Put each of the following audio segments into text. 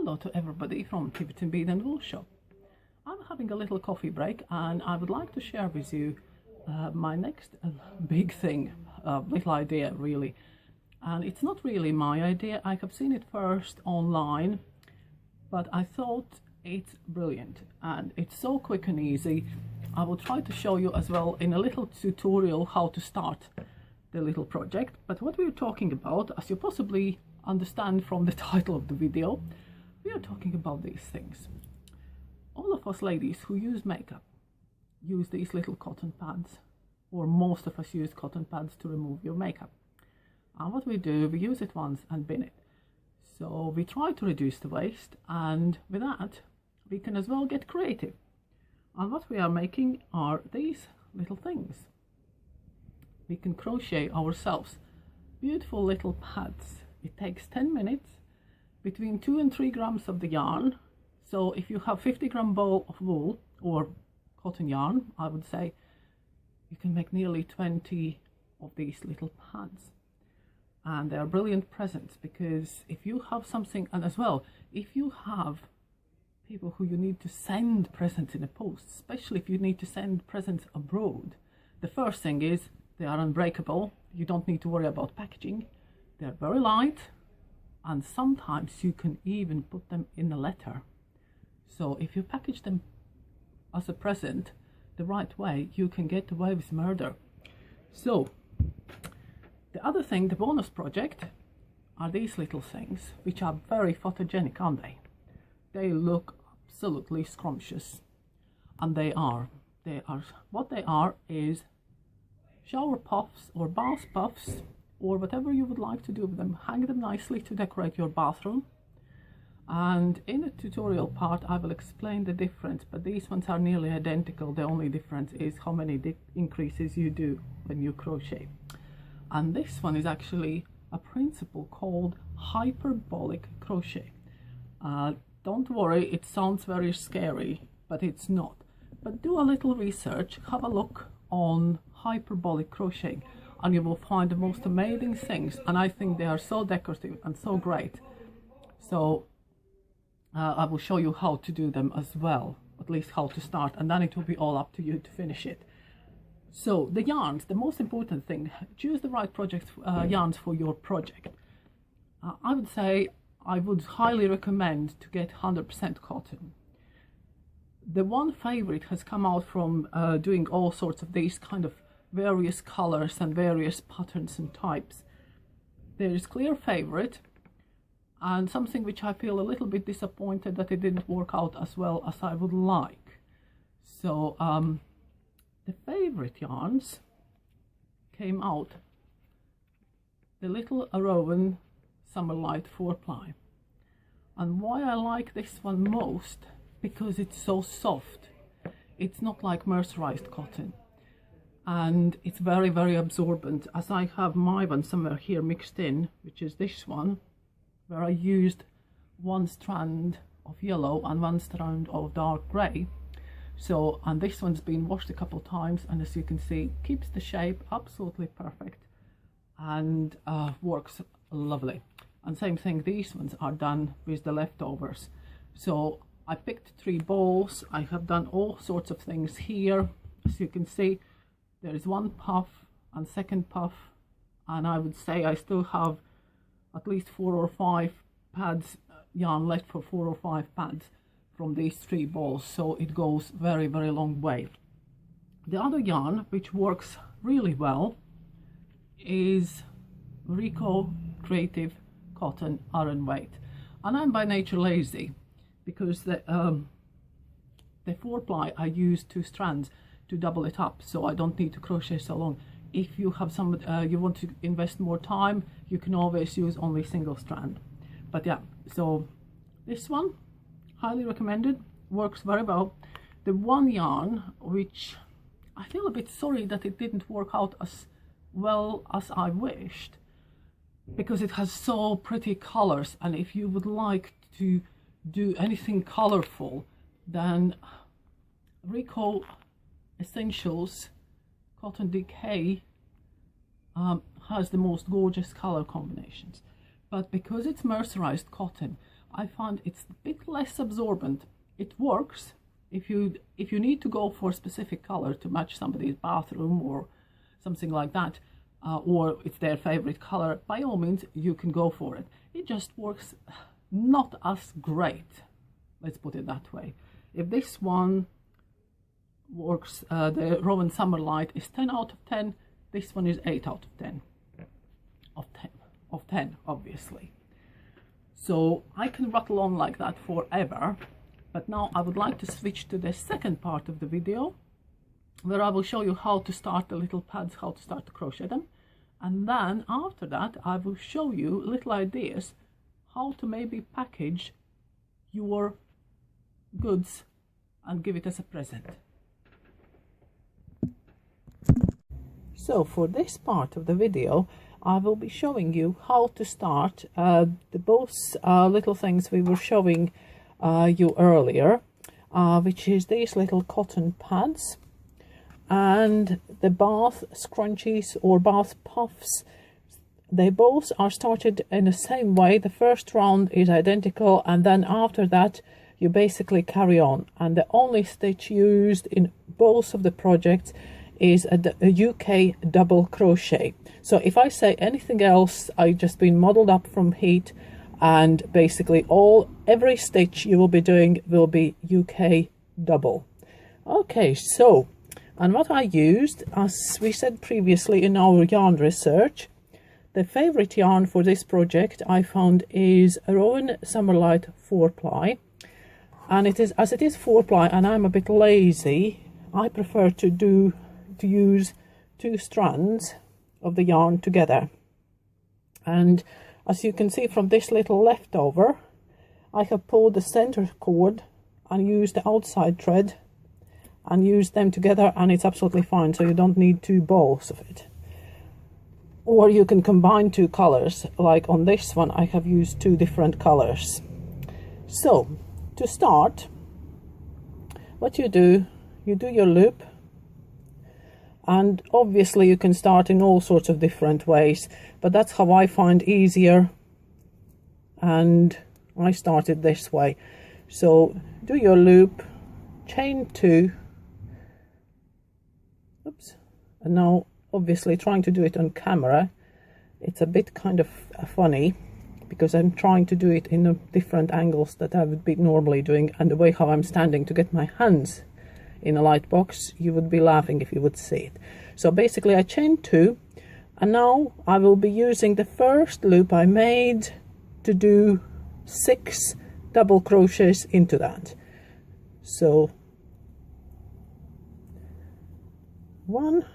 Hello to everybody from Tibetan Bead and Wool Shop. I'm having a little coffee break and I would like to share with you my next big thing, little idea really. And it's not really my idea. I have seen it first online, but I thought it's brilliant and it's so quick and easy. I will try to show you as well in a little tutorial how to start the little project. But what we're talking about, as you possibly understand from the title of the video, we are talking about these things. All of us ladies who use makeup use these little cotton pads, or most of us use cotton pads to remove your makeup. And what we do, we use it once and bin it. So we try to reduce the waste, and with that we can as well get creative. And what we are making are these little things. We can crochet ourselves beautiful little pads. It takes 10 minutes, between 2 and 3 grams of the yarn. So if you have 50-gram ball of wool or cotton yarn, I would say you can make nearly 20 of these little pads. And they are brilliant presents, because if you have something, and as well, if you have people who you need to send presents in a post, especially if you need to send presents abroad, the first thing is they are unbreakable. You don't need to worry about packaging. They're very light, and sometimes you can even put them in a letter. So if you package them as a present the right way, you can get away with murder. So the other thing, the bonus project, are these little things, which are very photogenic, aren't they? They look absolutely scrumptious, and they are what they are is shower puffs or bath puffs, or whatever you would like to do with them. Hang them nicely to decorate your bathroom. And in the tutorial part I will explain the difference, but these ones are nearly identical. The only difference is how many increases you do when you crochet. And this one is actually a principle called hyperbolic crochet. Don't worry, it sounds very scary, but it's not. But do a little research, have a look on hyperbolic crocheting, and you will find the most amazing things, and I think they are so decorative and so great. So I will show you how to do them as well, at least how to start, and then it will be all up to you to finish it. So the yarns, the most important thing, choose the right yarns for your project. I would say I would highly recommend to get 100% cotton. The one favorite has come out from doing all sorts of these kind of various colors and various patterns and types. There is clear favorite, and something which I feel a little bit disappointed that it didn't work out as well as I would like. So the favorite yarns came out the little Arowan Summer Light 4-ply. And why I like this one most, because it's so soft. It's not like mercerized cotton, and it's very, very absorbent, as I have my one somewhere here mixed in, which is this one, where I used one strand of yellow and one strand of dark grey. So, and this one's been washed a couple of times, and as you can see, keeps the shape absolutely perfect and works lovely. And same thing, these ones are done with the leftovers. So I picked 3 balls. I have done all sorts of things here. As you can see, there is 1 puff and 2nd puff, and I would say I still have at least 4 or 5 pads yarn left for 4 or 5 pads from these 3 balls, so it goes very, very long way. The other yarn which works really well is Rico Creative Cotton Iron Weight, and I'm by nature lazy, because the 4-ply I use 2 strands to double it up, so I don't need to crochet so long. If you have some you want to invest more time, you can always use only single strand. But yeah, so this one, highly recommended, works very well. The one yarn which I feel a bit sorry that it didn't work out as well as I wished, because it has so pretty colors, and if you would like to do anything colorful, then Rico Essentials Cotton Decay has the most gorgeous color combinations. But because it's mercerized cotton, I find it's a bit less absorbent. It works if you need to go for a specific color to match somebody's bathroom or something like that, or it's their favorite color, by all means you can go for it. It just works not as great, let's put it that way. If this one works, the Rowan Summer Light is 10 out of 10, this one is 8 out of 10. Of 10, obviously. So I can rattle on like that forever, but now I would like to switch to the second part of the video, where I will show you how to start the little pads, how to start to crochet them, and then after that I will show you little ideas how to maybe package your goods and give it as a present. So for this part of the video I will be showing you how to start both little things we were showing you earlier, which is these little cotton pads and the bath scrunchies or bath puffs. They both are started in the same way. The first round is identical, and then after that you basically carry on, and the only stitch used in both of the projects is a UK double crochet. So if I say anything else, I've just been modeled up from heat, and basically every stitch you will be doing will be UK double. Okay, so, and what I used, as we said previously in our yarn research, the favorite yarn for this project I found is a Rowan Summer Light 4-ply, and it is, as it is 4-ply and I'm a bit lazy, I prefer to use 2 strands of the yarn together. And as you can see from this little leftover, I have pulled the center cord and used the outside thread and used them together, and it's absolutely fine, so you don't need 2 balls of it. Or you can combine 2 colors, like on this one I have used 2 different colors. So to start, what you do your loop, and obviously you can start in all sorts of different ways, but that's how I find easier, and I started this way. So do your loop, chain 2, oops, and now obviously trying to do it on camera, it's a bit kind of funny because I'm trying to do it in different angles that I would be normally doing, and the way how I'm standing to get my hands in a light box, you would be laughing if you would see it. So basically I chain 2, and now I will be using the first loop I made to do 6 double crochets into that. So 1,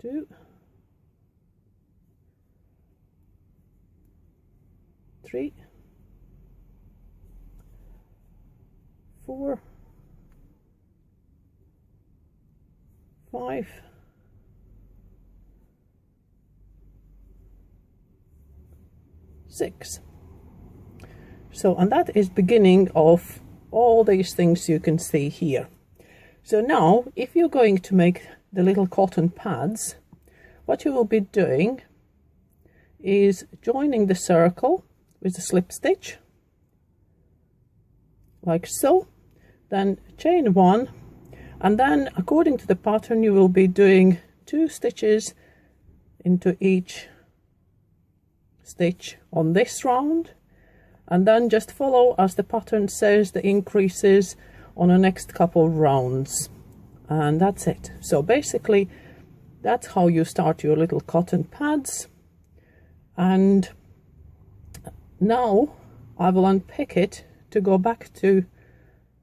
2, 3, 4, 5, 6. So, and that is beginning of all these things you can see here. So now if you're going to make the little cotton pads, what you will be doing is joining the circle with the slip stitch like so, then chain 1, and then according to the pattern you will be doing 2 stitches into each stitch on this round, and then just follow as the pattern says the increases on the next couple rounds, and that's it. So basically that's how you start your little cotton pads. And now I will unpick it to go back to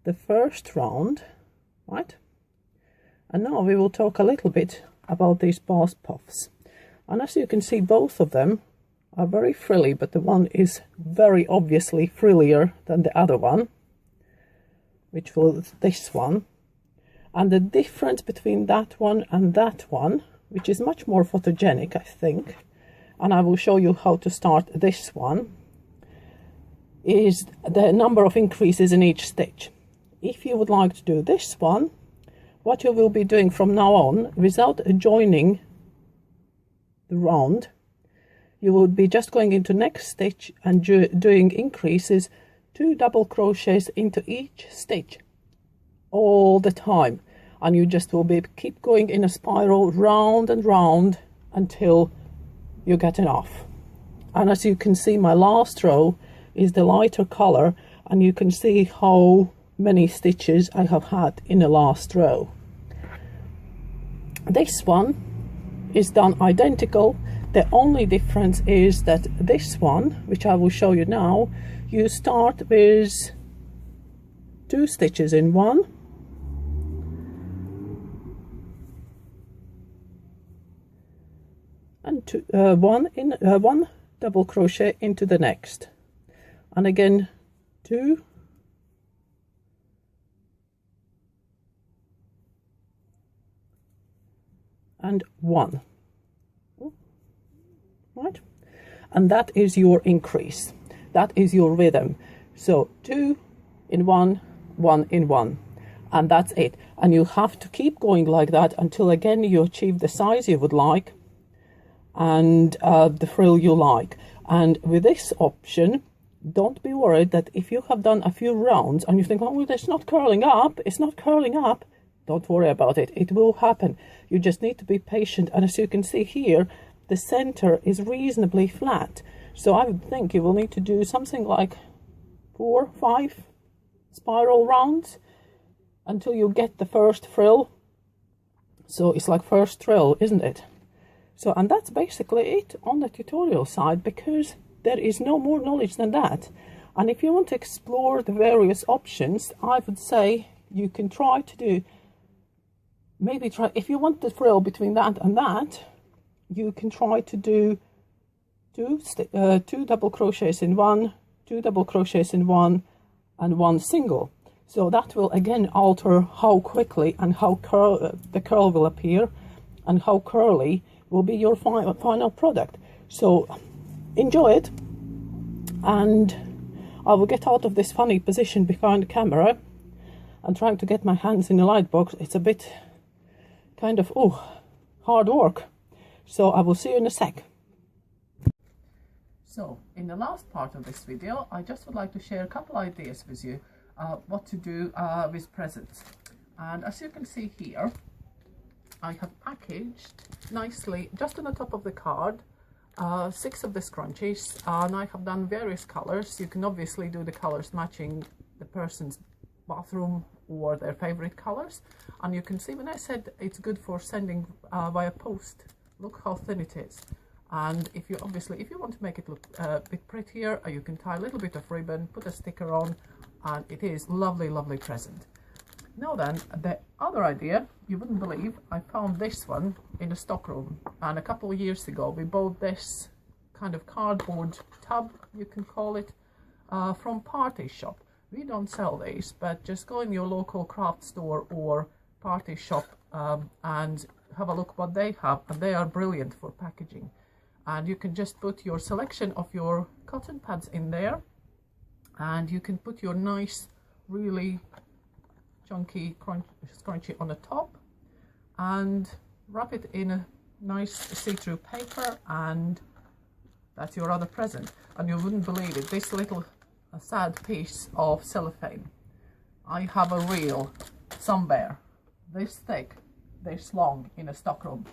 the first round, right? And now we will talk a little bit about these bath puffs. And as you can see, both of them are very frilly, but the one is very obviously frillier than the other one, which was this one. And the difference between that one and that one, which is much more photogenic, I think, and I will show you how to start this one, is the number of increases in each stitch. If you would like to do this one, what you will be doing from now on, without joining the round, you would be just going into next stitch and doing increases, 2 double crochets into each stitch all the time, and you just will be keep going in a spiral round and round until you get enough. And as you can see, my last row is the lighter color, and you can see how many stitches I have had in the last row. This one is done identical. The only difference is that this one, which I will show you now, you start with 2 stitches in one, and one double crochet into the next, and again 2, and 1. Right, and that is your increase, that is your rhythm. So 2 in 1, 1 in 1, and that's it. And you have to keep going like that until again you achieve the size you would like and the frill you like. And with this option, don't be worried that if you have done a few rounds and you think, oh, well, it's not curling up, it's not curling up, don't worry about it, it will happen. You just need to be patient. And as you can see here, the center is reasonably flat, so I would think you will need to do something like 4 or 5 spiral rounds until you get the first frill. So it's like first frill, isn't it? So, and that's basically it on the tutorial side, because there is no more knowledge than that. And if you want to explore the various options, I would say you can try to do, maybe try, if you want the frill between that and that, you can try to do 2 double crochets in one, 2 double crochets in one, and 1 single. So that will again alter how quickly and how the curl will appear, and how curly will be your final product. So enjoy it, and I will get out of this funny position behind the camera and trying to get my hands in the light box. It's a bit kind of hard work. So I will see you in a sec. So in the last part of this video, I just would like to share a couple ideas with you what to do with presents. And as you can see here, I have packaged nicely just on the top of the card 6 of the scrunchies, and I have done various colors. You can obviously do the colors matching the person's bathroom or their favorite colors, and you can see when I said it's good for sending via post, look how thin it is. And if you want to make it look a bit prettier, you can tie a little bit of ribbon, put a sticker on, and it is lovely present. Now then, the other idea, you wouldn't believe, I found this one in a stockroom, and a couple of years ago we bought this kind of cardboard tub, you can call it, from Party Shop. We don't sell these, but just go in your local craft store or Party Shop and have a look what they have, and they are brilliant for packaging. And you can just put your selection of your cotton pads in there, and you can put your nice, really chunky scrunchie on the top and wrap it in a nice see-through paper, and that's your other present. And you wouldn't believe it, this little sad piece of cellophane, I have a reel somewhere this thick, this long in a stockroom,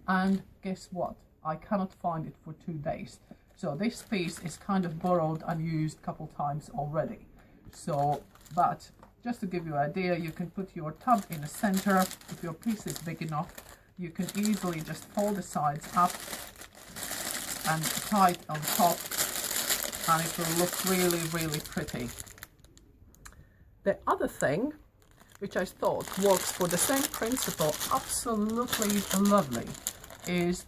and guess what, I cannot find it for 2 days. So this piece is kind of borrowed and used a couple times already. So, but just to give you an idea, you can put your tub in the center. If your piece is big enough, you can easily just fold the sides up and tie it on top, and it will look really pretty. The other thing, which I thought works for the same principle, absolutely lovely, is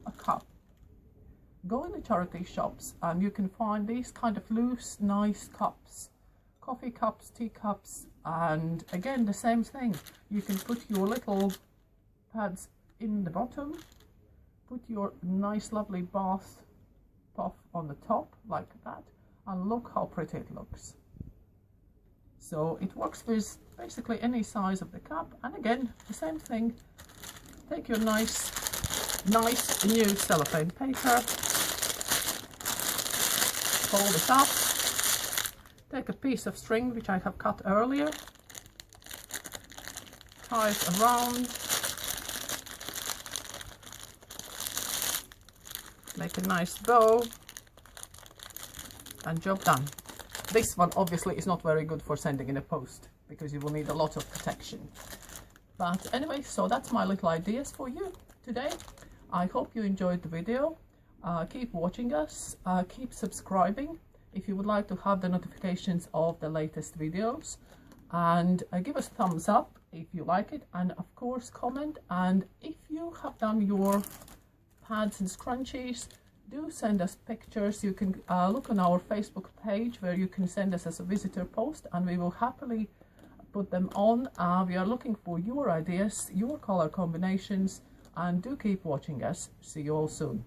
a cup. Go in the charity shops and you can find these kind of loose, nice cups. Coffee cups, tea cups, and again the same thing. You can put your little pads in the bottom, put your nice lovely bath puff on the top like that, and look how pretty it looks. So it works with basically any size of the cup, and again the same thing. Take your nice nice new cellophane paper, fold it up, take a piece of string which I have cut earlier, tie it around, make a nice bow, and job done. This one obviously is not very good for sending in a post because you will need a lot of protection. But anyway, so that's my little ideas for you today. I hope you enjoyed the video. Keep watching us, keep subscribing if you would like to have the notifications of the latest videos, and give us a thumbs up if you like it, and of course comment. And if you have done your pads and scrunchies, do send us pictures. You can look on our Facebook page where you can send us as a visitor post, and we will happily put them on. We are looking for your ideas, your color combinations, and do keep watching us. See you all soon.